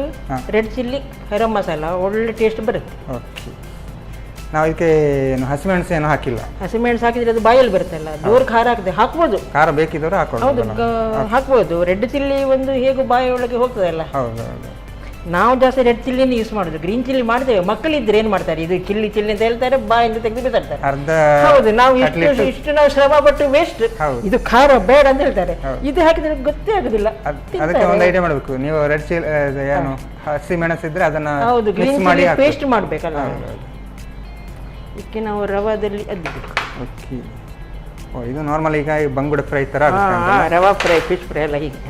red chilli, garam masala, ಒಳ್ಳೆ ಟೇಸ್ಟ್ ಬರುತ್ತೆ. ಓಕೆ. ನಾವು ಇದಕ್ಕೆ ಹಸಿಮೆಣಸು ಏನು ಹಾಕಿಲ್ಲ. ಹಸಿಮೆಣಸು ಹಾಕಿದ್ರೆ ಅದು ಬಾಯಲ್ಲಿ ಬರುತ್ತಲ್ಲ, ಜೋರು ಖಾರ ಹಾಕ್ಬೋದು. ಖಾರ ಬೇಕಿದ್ದವರು ಹಾಕೋದು. ಹೌದು, ಹಾಕ್ಬೋದು. ರೆಡ್ ಚಿಲ್ಲಿ ಒಂದು ಹೇಗೂ ಬಾಯಿ ಒಳಗೆ ಹೋಗ್ತದಲ್ಲ. ಹೌದು. ನಾವು ಜಾಸ್ತಿ ರೆಡ್ ಚಿಲ್ಲಿನ ಯೂಸ್ ಮಾಡೋದು, ಗ್ರೀನ್ ಚಿಲ್ಲಿ ಮಾಡ್ತೇವೆ. ಮಕ್ಕಳಿದ್ರೆ ಏನು ಮಾಡ್ತಾರೆ, ಇದು ಚಿಲ್ಲಿ ಅಂತ ಹೇಳ್ತಾರೆ, ಬಾಯಿಂದ ತೆಗೆದು ಬಿಸಾಡ್ತಾರೆ. ಹೌದು, ನಾವು ಇಷ್ಟು ನಾವು ಶ್ರಮ ಪಟ್ಟು ವೇಸ್ಟ್. ಇದು ಖಾರ ಬೇಡ ಅಂತ ಹೇಳ್ತಾರೆ, ಇದು ಹಾಕಿದ್ರೆ ಗೊತ್ತೇ ಆಗುದಿಲ್ಲ. ಅದಕ್ಕೆ ಒಂದು ಐಡಿಯಾ ಮಾಡಬೇಕು ನೀವು. ರೆಡ್ ಚಿಲ್ಲಿ ಏನು ಹಸಿ ಮೆಣಸು ಇದ್ರೆ ಅದನ್ನ ಹೌದು, ಗ್ರೀನ್ ಚಿಲ್ಲಿ ಪೇಸ್ಟ್ ಮಾಡಬೇಕಲ್ಲ. ಇದಕ್ಕೆ ನಾವು ರವಾದಲ್ಲಿ ಅದ್ದಿಬೇಕು. ಓಕೆ. ಇದು ನಾರ್ಮಲ್ ಈಗ ಬಂಗುಡೆ ಫ್ರೈ ತರ ರವಾ ಫ್ರೈ, ಫಿಶ್ ಫ್ರೈ ಎಲ್ಲ ಹೀಗೆ.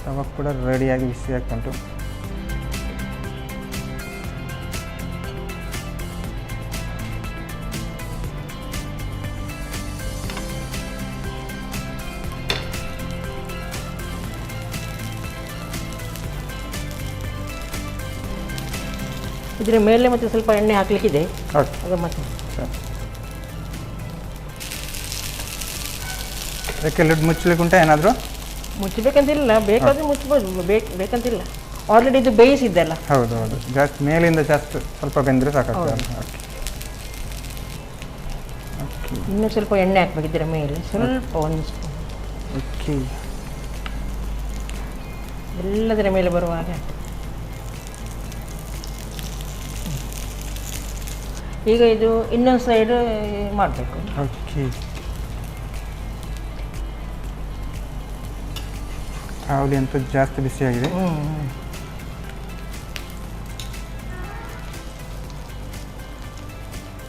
ತವ ಕೂಡ ರೆಡಿಯಾಗಿ ಬಿಸಿ ಆಗ್ತುಂಟು. ಇದರ ಮೇಲೆ ಮತ್ತೆ ಸ್ವಲ್ಪ ಎಣ್ಣೆ ಹಾಕ್ಲಿಕ್ಕಿದೆ, ಓಕೆ ಅದು ಮತ್ತೆ ಸರಿ. ಅದಕ್ಕೆ ಲಿಡ್ ಮುಚ್ಚಲಿಕ್ಕೆ ಉಂಟಾ ಏನಾದರೂ? ಮುಚ್ಚಬೇಕಂತಿಲ್ಲ, ಬೇಕಾದ್ರೆ ಮುಚ್ಚಬೋದು, ಬೇಕಂತಿಲ್ಲ. ಆಲ್ರೆಡಿ ಇದು ಬೇಯಿಸಿದ್ದಲ್ಲ. ಹೌದು ಹೌದು, ಜಾಸ್ತಿ ಮೇಲಿಂದ ಜಾಸ್ತಿ ಸ್ವಲ್ಪ ಬೆಂದರೆ ಸಾಕಾಗ್ತದೆ. ಓಕೆ ಓಕೆ, ಇನ್ನೂ ಸ್ವಲ್ಪ ಎಣ್ಣೆ ಹಾಕ್ಬೇಕು ಇದರ ಮೇಲೆ, ಸ್ವಲ್ಪ ಒಂದು ಸ್ಪೂನ್. ಓಕೆ, ಎಲ್ಲದರ ಮೇಲೆ ಬರುವಾಗ. ಈಗ ಇದು ಇನ್ನೊಂದು ಸೈಡ್ ಮಾಡಬೇಕು. ಓಕೆ, ಆವಲಿ ಅಂತೂ ಜಾಸ್ತಿ ಬಿಸಿಯಾಗಿದೆ.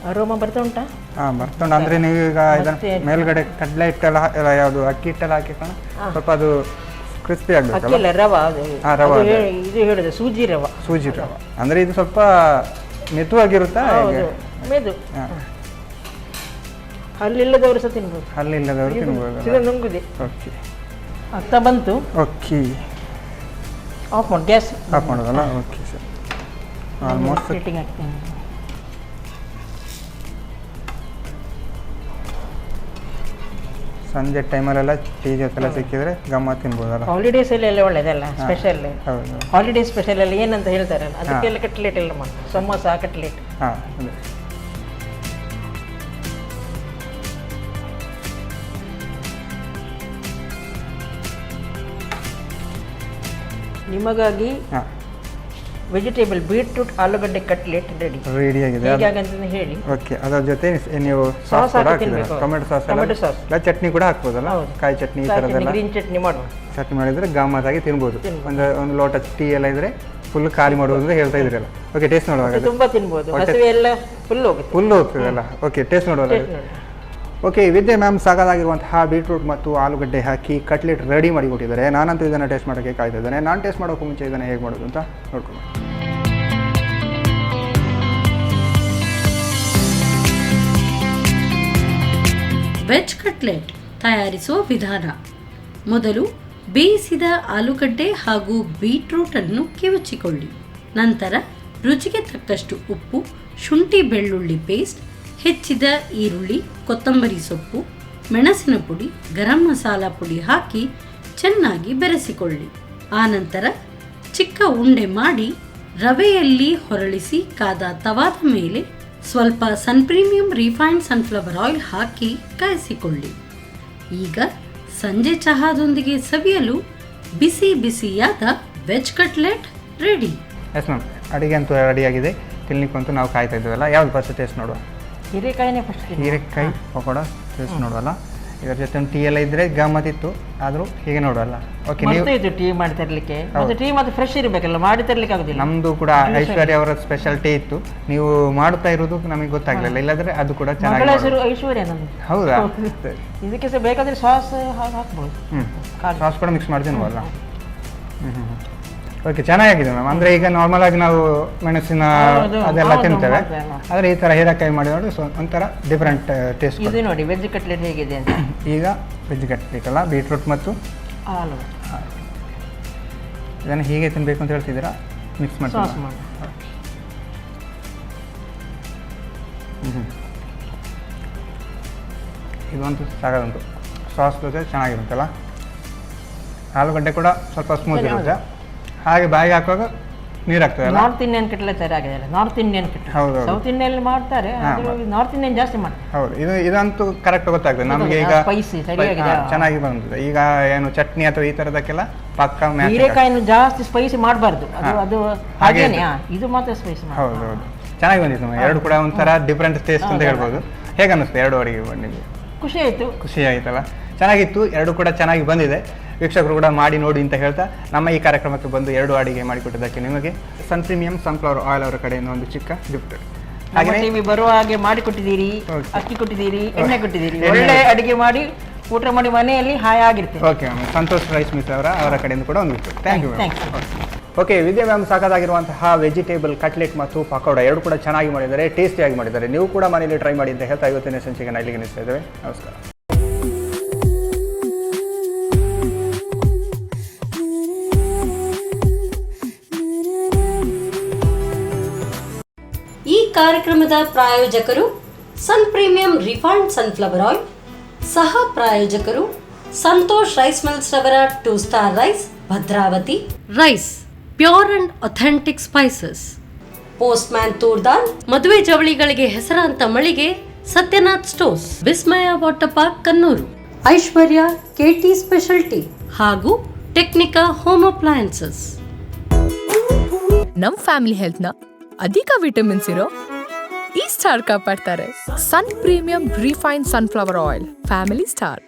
ಅರೋಮ ಬರ್ತಾ ಉಂಟಾ? ಹಾಂ ಬರ್ತುಂಟು. ಅಂದರೆ ನೀವು ಈಗ ಇದನ್ನು ಮೇಲ್ಗಡೆ ಕಡಲೆ ಹಿಟ್ಟೆಲ್ಲ ಎಲ್ಲ ಯಾವುದು ಅಕ್ಕಿ ಹಿಟ್ಟೆಲ್ಲ ಹಾಕಿಕೊಂಡು ಸ್ವಲ್ಪ ಅದು ಕ್ರಿಸ್ಪಿ ಆಗಬೇಕಲ್ಲ. ಅಕ್ಕಿಲ್ಲ, ರವ. ಹಾಂ ರವ, ಇದು ಹೇಳಿದೆ ಸೂಜಿ ರವ. ಸೂಜಿ ರವ ಅಂದರೆ ಇದು ಸ್ವಲ್ಪ ಮೆದುವಾಗಿರುತ್ತಾ? ಮೆದು. ಹಲ್ಲಿಲ್ಲದವರು ಸಹ ತಿನ್ಬೋದು. ಹಲ್ಲಿಲ್ಲದವರು ತಿನ್ಬೋದು. ಸೀದಾ ನುಂಗುದೆ. ಓಕೆ, ಆಗ್ತಾ ಬಂತು. ಓಕೆ, ಆಫ್ ಮಾಡಿ, ಗ್ಯಾಸ್ ಆಫ್ ಮಾಡೋದಲ್ಲ. ಓಕೆ ಸರ್, ಆಲ್ಮೋಸ್ಟ್ ಸೆಟ್ಟಿಂಗ್ ಆಗ್ತೇನೆ. ಸಂಜೆ ಟೈಮಲ್ಲೆಲ್ಲ ಟೀ ಜೊತೆಲ್ಲ ಸಿಕ್ಕಿದ್ರೆ ಗಮ್ಮತ್ ತಿನ್ಬೋದಲ್ಲ. ಹಾಲಿಡೇಸಲ್ಲಿ ಎಲ್ಲ ಒಳ್ಳೆಯದಲ್ಲ, ಸ್ಪೆಷಲ್. ಹೌದು, ಹಾಲಿಡೇ ಸ್ಪೆಷಲ್ ಅಲ್ಲಿ ಏನಂತ ಹೇಳ್ತಾರಲ್ಲ, ಅದಕ್ಕೆಲ್ಲ ಕಟ್ಲೆಟ್ ಎಲ್ಲ ಮಾಡಿ, ಸಮೋಸ ಕಟ್ಲೆಟ್. ಹಾಂ ಅದೇ. ನಿಮಗಾಗಿ ಹಾಂ ವೆಜಿಟೇಬಲ್ ಬೀಟ್ರೂಟ್ ಆಲೂಗಡ್ಡೆ ಕಟ್ಲೆಟ್ ರೆಡಿಯಾಗಿದೆ. ಹೇಗಾಗಂತ ಹೇಳಿ. ಓಕೆ, ಅದರ ಜೊತೆ ನೀವು ಸಾಸ್ ಸಾಸ್ ಕೂಡ ಹಾಕಿ ಹಾಕಿದ್ರೆ ತಿನ್ಬೇಕು. Tomato sauce tomato sauce. ಇಲ್ಲ ಚಟ್ನಿ ಕೂಡ ಹಾಕ್ಬೋದಲ್ಲ. ಹೌದು. ಕಾಯಿ ಚಟ್ನಿ ಈ ಥರದ್ದೆಲ್ಲ ಗ್ರೀನ್ ಚಟ್ನಿ ಮಾಡುವ. ಚಟ್ನಿ ಮಾಡಿದರೆ ಗಮ್ಮತ್ತಾಗಿ ತಿನ್ಬೋದು. ಒಂದು ಲೋಟ ಟೀ ಎಲ್ಲ ಇದ್ರೆ ಫುಲ್ ಖಾಲಿ ಮಾಡುವುದು ಅಂತ ಹೇಳ್ತಾ ಇದ್ರಲ್ಲ. ಓಕೆ, ಟೇಸ್ಟ್ ನೋಡುವಾಗ ತುಂಬಾ ತಿನ್ಬೋದು, ಹಸಿವೆ ಎಲ್ಲ ಫುಲ್ ಹೋಗುತ್ತೆ. ಫುಲ್ ಹೋಗ್ತದಲ್ಲ. ಓಕೆ, ಟೇಸ್ಟ್ ನೋಡುವಾಗ. ಓಕೆ, ವಿದ್ಯೆ ಮ್ಯಾಮ್ ಸಾಕಾಗಿರುವಂತಹ ಬೀಟ್ರೂಟ್ ಮತ್ತು ಆಲೂಗಡ್ಡೆ ಹಾಕಿ ಕಟ್ಲೆಟ್ ರೆಡಿ ಮಾಡಿ ಕೊಟ್ಟಿದ್ದಾರೆ. ನಾನಂತೂ ಇದನ್ನು ಟೇಸ್ಟ್ ಮಾಡೋಕ್ಕೆ ಕಾಯ್ತಾ ಇದ್ದೇನೆ. ನಾನು ಟೇಸ್ಟ್ ಮಾಡೋಕ್ಕೂ ಮುಂಚೆ ಇದನ್ನು ಹೇಗೆ ಮಾಡೋದು ಅಂತ ನೋಡ್ಕೊಂಡು. ವೆಜ್ ಕಟ್ಲೆಟ್ ತಯಾರಿಸುವ ವಿಧಾನ. ಮೊದಲು ಬೇಯಿಸಿದ ಆಲೂಗಡ್ಡೆ ಹಾಗೂ ಬೀಟ್ರೂಟ್ ಅನ್ನು ಕಿವುಚಿಕೊಳ್ಳಿ. ನಂತರ ರುಚಿಗೆ ತಕ್ಕಷ್ಟು ಉಪ್ಪು, ಶುಂಠಿ ಬೆಳ್ಳುಳ್ಳಿ ಪೇಸ್ಟ್, ಹೆಚ್ಚಿದ ಈರುಳ್ಳಿ, ಕೊತ್ತಂಬರಿ ಸೊಪ್ಪು, ಮೆಣಸಿನ ಪುಡಿ, ಗರಂ ಮಸಾಲ ಪುಡಿ ಹಾಕಿ ಚೆನ್ನಾಗಿ ಬೆರೆಸಿಕೊಳ್ಳಿ. ಆನಂತರ ಚಿಕ್ಕ ಉಂಡೆ ಮಾಡಿ ರವೆಯಲ್ಲಿ ಹೊರಳಿಸಿ ಕಾದ ತವಾದ ಮೇಲೆ ಸ್ವಲ್ಪ ಸನ್ ಪ್ರೀಮಿಯಂ ರಿಫೈನ್ಡ್ ಸನ್ಫ್ಲವರ್ ಆಯಿಲ್ ಹಾಕಿ ಕಾಯಿಸಿಕೊಳ್ಳಿ. ಈಗ ಸಂಜೆ ಚಹಾದೊಂದಿಗೆ ಸವಿಯಲು ಬಿಸಿ ಬಿಸಿಯಾದ veg cutlet ready. Yes ma'am, ಅಡುಗೆ ಅಂತೂ ರೆಡಿಯಾಗಿದೆ. ತಿನ್ಲಿಕ್ಕಂತೂ ನಾವು ಕಾಯ್ತಾ ಇದ್ದೀವಲ್ಲ. ಯಾವ್ದು ಫಸ್ಟ್ ಟೇಸ್ಟ್ ನೋಡುವ? ಹೀರೆಕಾಯಿನೇ ಫಸ್ಟ್. ಹೀರೆಕಾಯಿ ಪಕೋಡ ಟೇಸ್ಟ್ ನೋಡುವಲ್ಲ. ಇದರ ಜೊತೆ ಒಂದು ಟೀ ಎಲ್ಲ ಇದ್ದರೆ ಗಮ್ಮತ್ತಿತ್ತು, ಆದರೂ ಹೀಗೆ ನೋಡುವಲ್ಲ. ಓಕೆ, ನೀವು ಟೀ ಮಾಡಿ ತರಲಿಕ್ಕೆ, ಮತ್ತೆ ಟೀ ಮತ್ತೆ ಫ್ರೆಶ್ ಇರಬೇಕಲ್ಲ, ಮಾಡಿ ತರಲಿಕ್ಕೆ ಆಗೋದಿಲ್ಲ. ನಮ್ಮದು ಕೂಡ ಐಶ್ವರ್ಯ ಅವರ ಸ್ಪೆಷಲ್ ಟೀ ಇತ್ತು. ನೀವು ಮಾಡುತ್ತಾ ಇರೋದು ನಮಗೆ ಗೊತ್ತಾಗಲಿಲ್ಲ, ಇಲ್ಲಾಂದರೆ ಅದು ಕೂಡ ಚೆನ್ನಾಗಿ. ಹೆಸರು ಐಶ್ವರ್ಯ ನಮ್ಮದು. ಹೌದಾ? ಇದಕ್ಕೆ ಸಹ ಬೇಕಾದರೆ ಸಾಸ್ ಹಾಕ್ಬೋದು. ಸಾಸ್ ಕೂಡ ಮಿಕ್ಸ್ ಮಾಡ್ತೀನಿ ಅಲ್ಲ. ಓಕೆ, ಚೆನ್ನಾಗಿದೆ ಮ್ಯಾಮ್. ಅಂದರೆ ಈಗ ನಾರ್ಮಲ್ ಆಗಿ ನಾವು ಮೆಣಸಿನ ಅದೆಲ್ಲ ತಿಂತೇವೆ, ಆದರೆ ಈ ಥರ ಹೀರೆಕಾಯಿ ಮಾಡಿ ನೋಡಿ ಒಂಥರ ಡಿಫ್ರೆಂಟ್ ಟೇಸ್ಟ್. ಇದು ನೋಡಿ ವೆಜ್ ಕಟ್ಲೆಟ್ ಹೇಗಿದೆ ಅಂತ. ಈಗ ವೆಜ್ ಕಟ್ಲೆಟ್ ಅಲ್ಲ, ಬೀಟ್ರೂಟ್ ಮತ್ತು ಹಾಲು ಇದನ್ನು ಹೀಗೆ ತಿನ್ನಬೇಕು ಅಂತ ಹೇಳ್ತಿದ್ದೀರಾ? ಮಿಕ್ಸ್ ಮಾಡಿ ಸಾಸ್ ಮಾಡಿ. ಇದಂತೂ ಸಾಕಾದಂತು. ಸಾಸ್ ಜೊತೆ ಚೆನ್ನಾಗಿರುತ್ತಲ್ಲ. ಆಲೂಗಡ್ಡೆ ಕೂಡ ಸ್ವಲ್ಪ ಸ್ಮೂತ್ ಇರುತ್ತೆ. ಹಾಗೆ ಬಾಯಿಗೆ ಹಾಕುವಾಗ ನೀರು ಆಗ್ತದೆ. ನಾರ್ತ್ ಇಂಡಿಯನ್ ಕಟ್ಲೆಟ್ ಆಗಿದೆಯಲ್ಲ, ನಾರ್ತ್ ಇಂಡಿಯನ್ ಕಟ್ಲೆಟ್. ಹೌದು, ಸೌತ್ ಇಂಡಿಯನ್ ಮಾಡ್ತಾರೆ, ನಾರ್ತ್ ಇಂಡಿಯನ್ ಜಾಸ್ತಿ ಮಾಡ್ತಾರೆ. ಹೌದು, ಇದಂತೂ ಕರೆಕ್ಟ್ ಗೊತ್ತಾಗ್ತದೆ ನಮಗೆ. ಈಗ ಸ್ಪೈಸಿ ಸರಿಯಾಗಿದೆ, ಚೆನ್ನಾಗಿ ಬಂದಿದೆ. ಈಗ ಏನು ಚಟ್ನಿ ಅಥವಾ ಈ ಥರದಕ್ಕೆಲ್ಲ ಪಕ್ಕ ಹೀರೆಕಾಯಿನ ಜಾಸ್ತಿ ಸ್ಪೈಸಿ ಮಾಡಬಾರ್ದು, ಅದು ಹಾಗೇನೆ. ಇದು ಮಾತ್ರ ಸ್ಪೈಸಿ. ಹೌದು ಹೌದು, ಚೆನ್ನಾಗಿ ಬಂದಿತ್ತು. ಎರಡು ಕೂಡ ಒಂಥರ ಡಿಫ್ರೆಂಟ್ ಟೇಸ್ಟ್ ಅಂತ ಹೇಳ್ಬೋದು. ಹೇಗೆ ಅನ್ನಿಸ್ತು ಎರಡು ಅಡುಗೆ ನಿಮಗೆ? ಖುಷಿ ಆಯಿತು. ಖುಷಿ ಆಯಿತಲ್ಲ, ಚೆನ್ನಾಗಿತ್ತು. ಎರಡು ಕೂಡ ಚೆನ್ನಾಗಿ ಬಂದಿದೆ. ವೀಕ್ಷಕರು ಕೂಡ ಮಾಡಿ ನೋಡಿ ಅಂತ ಹೇಳ್ತಾ ನಮ್ಮ ಈ ಕಾರ್ಯಕ್ರಮಕ್ಕೆ ಬಂದು ಎರಡು ಅಡಿಗೆ ಮಾಡಿಕೊಟ್ಟಿದ್ದಕ್ಕೆ ನಿಮಗೆ ಸನ್ ಪ್ರೀಮಿಯಂ ಸನ್ಫ್ಲವರ್ ಆಯಿಲ್ ಅವರ ಕಡೆಯಿಂದ ಒಂದು ಚಿಕ್ಕ ಗಿಫ್ಟ್. ಹಾಗೆ ನೀವು ಬರುವ ಹಾಗೆ ಮಾಡಿ ಕೊಟ್ಟಿದ್ದೀರಿ, ಅಕ್ಕಿ ಕೊಟ್ಟಿದ್ದೀರಿ, ಎಣ್ಣೆ ಕೊಟ್ಟಿದ್ದೀರಿ. ಒಳ್ಳೆ ಅಡಿಗೆ ಮಾಡಿ ಊಟ ಮಾಡಿ ಮನೆಯಲ್ಲಿ ಹಾಯಾಗಿರ್ತೀವಿ. Okay ma'am, Santosh rice mills ಅವರ ಕಡೆಯಿಂದ ಕೂಡ ಒಂದು gift. Thank you ma'am. Okay, Vidya ma'am ಸಾಕಾಗಿರುವಂತಹ ವೆಜಿಟೇಬಲ್ ಕಟ್ಲೆಟ್ ಮತ್ತು ಪಕೋಡ ಎರಡು ಕೂಡ ಚೆನ್ನಾಗಿ ಮಾಡಿದ್ದಾರೆ, ಟೇಸ್ಟಿಯಾಗಿ ಮಾಡಿದ್ದಾರೆ. ನೀವು ಕೂಡ ಮನೆಯಲ್ಲಿ ಟ್ರೈ ಮಾಡಿ ಅಂತ ಹೇಳ್ತಾ ಇವತ್ತಿನ ಸಂಚಿಕೆ ಇಲ್ಲಿಗೆ ನಿಲ್ಲಿಸ್ತಾ ಇದ್ದೇವೆ. ನಮಸ್ಕಾರ. ಕಾರ್ಯಕ್ರಮದ ಪ್ರಾಯೋಜಕರು Sun premium refined sunflower oil, ಸಹ ಪ್ರಾಯೋಜಕರು ಸಂತೋಷ್ ರೈಸ್ ಮಿಲ್ಸ್ ರವರ 2 star rice Bhadravati, rice pure and authentic spices, Postman toor dal, ಮದುವೆ ಜವಳಿಗಳಿಗೆ ಹೆಸರಾಂತ ಮಳಿಗೆ Satyanath stores, Vismaya water park Kannur, Aishwarya KT speciality ಹಾಗೂ ಟೆಕ್ನಿಕಾ ಹೋಮ್ ಅಪ್ಲಯನ್ಸಸ್. ನಮ್ ಫ್ಯಾಮಿಲಿ ಹೆಲ್ತ್ ನ ಅಧಿಕ ವಿಟಮಿನ್ಸ್ ಇರೋ ಈ ಸ್ಟಾರ್ ಕಾಪಾಡ್ತಾರೆ. Sun premium refine sunflower oil, family star.